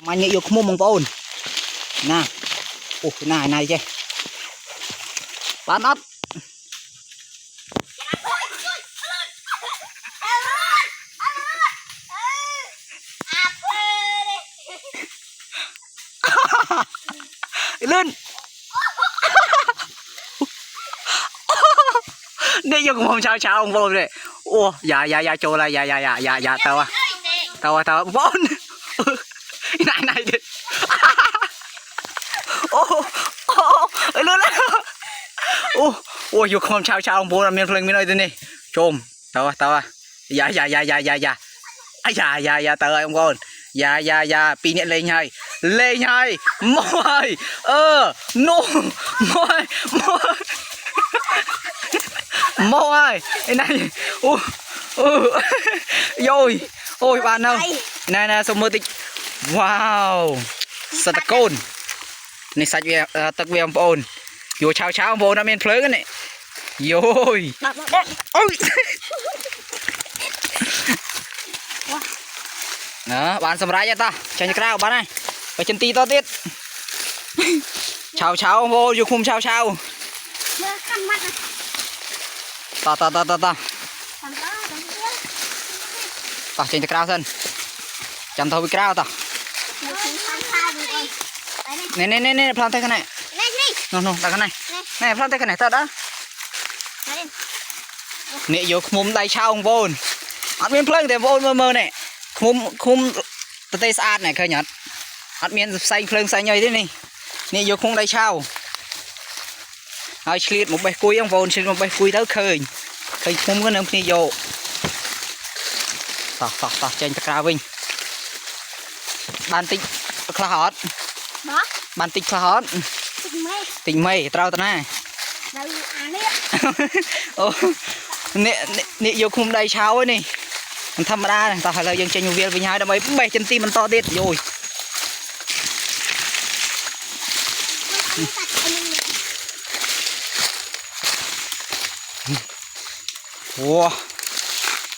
มาเนี่ยอยู่ขมุมมองปอนน่ะโอ้น่าไหนเจ้ปานอัดลื่นเนี่ยอยู่ขมุมเช้าของปอนเลยโอ้อย่าโจอะไรอย่าเตาปอนไหนดิโอ้ลื่นแล้วโอ้อยู่ขมุมเช้าของปอนมีเพลงมีหน่อยตัวนี้ชมเตาอย่าเตาของปอนอย่าปีนี้เลยไงมอยโน่มอยไอ้นี่โอ้โอ้ยบ้านเรานายสมมติว้าวสตะโกนนี่สัตว์เวียตะเวียมปนอยู่เช้าโบน้ำมันเพลิงกันนี่โย้ยโอ้ยเนาะบ้านสมรายจ้ะตาใช้กล้าบ้านไหนไปจันตีต่อติดเช้าโบอยู่คุมเช้าต่อใช้กล้าเส้นจำทวิกล้าต่อนี่พลานเท่าไหนนู่นตากันไหนนี่พลานเท่าไหนต่อด้านี่อยู่คุมได้เช้าของโบนอัดมีเพลิงแต่โบนเมื่อเนี่ยคุมตะเตสอาดเนี่ยเคยหยัดอัดมีใส่เพลิงใส่ย่อยที่นี่อยู่คุมได้เช้าเอาชีดmột bài cùi ông vồnชีดmột bài cùi tới khơiคุมก็เนื้อพี่โยต่อเจนตะกร้าวิ่งบานติ๊กคลาฮอตบานติ๊กคลาฮอตติ๊กไม่เต้าตาหน้าโอ้นี่อยู่คุมได้เช้าไว้นี่มันธรรมดาเนี่ยต่อเรายังเจนอยู่เวียนไปย้ายทำไมใบจันตีมันต่อเด็ดโยยโว้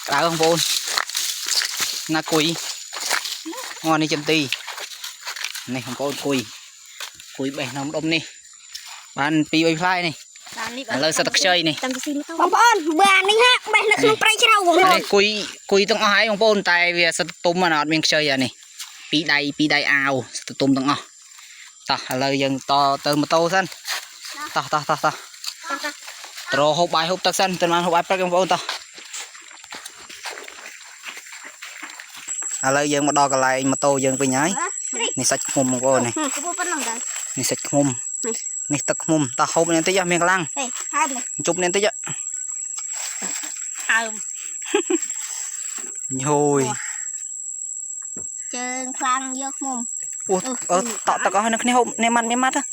กระของโบนน่าคุยงอนนี่จันตีนี่ของโบนคุยใบน้ำดมนี่บ้านปีใบพลายนี่เลยสตักเชยนี่ของโบนบ้านนี่ฮะใบนักนุ่งไปเช่าของโบนคุยต้องเอาให้ของโบนแต่เวียสตุ้มมันอดเมียงเชยอ่ะนี่ปีใดเอาสตุ้มต้องเอาต่อเลยยังต่อเติมมาโตสั้นต่อโตหกใบหกตักสั้นเติมมาหกใบไปของโบนต่ออะไรยังมาดอกอะไรมาโตยังไปไหนนี่สักมุมของโบนี่นี่สักมุมนี่ตักมุมตาหอบเนี่ยตีจะเมียงลังจุบเนี่ยตีจะโย่เจอคลังเยอะมุมต่อก็ให้นักนี่หอบเนี่ยมันไม่มัดอ่ะ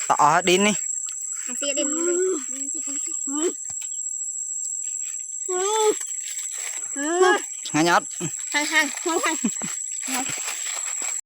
ต่อดินนี่งานยอด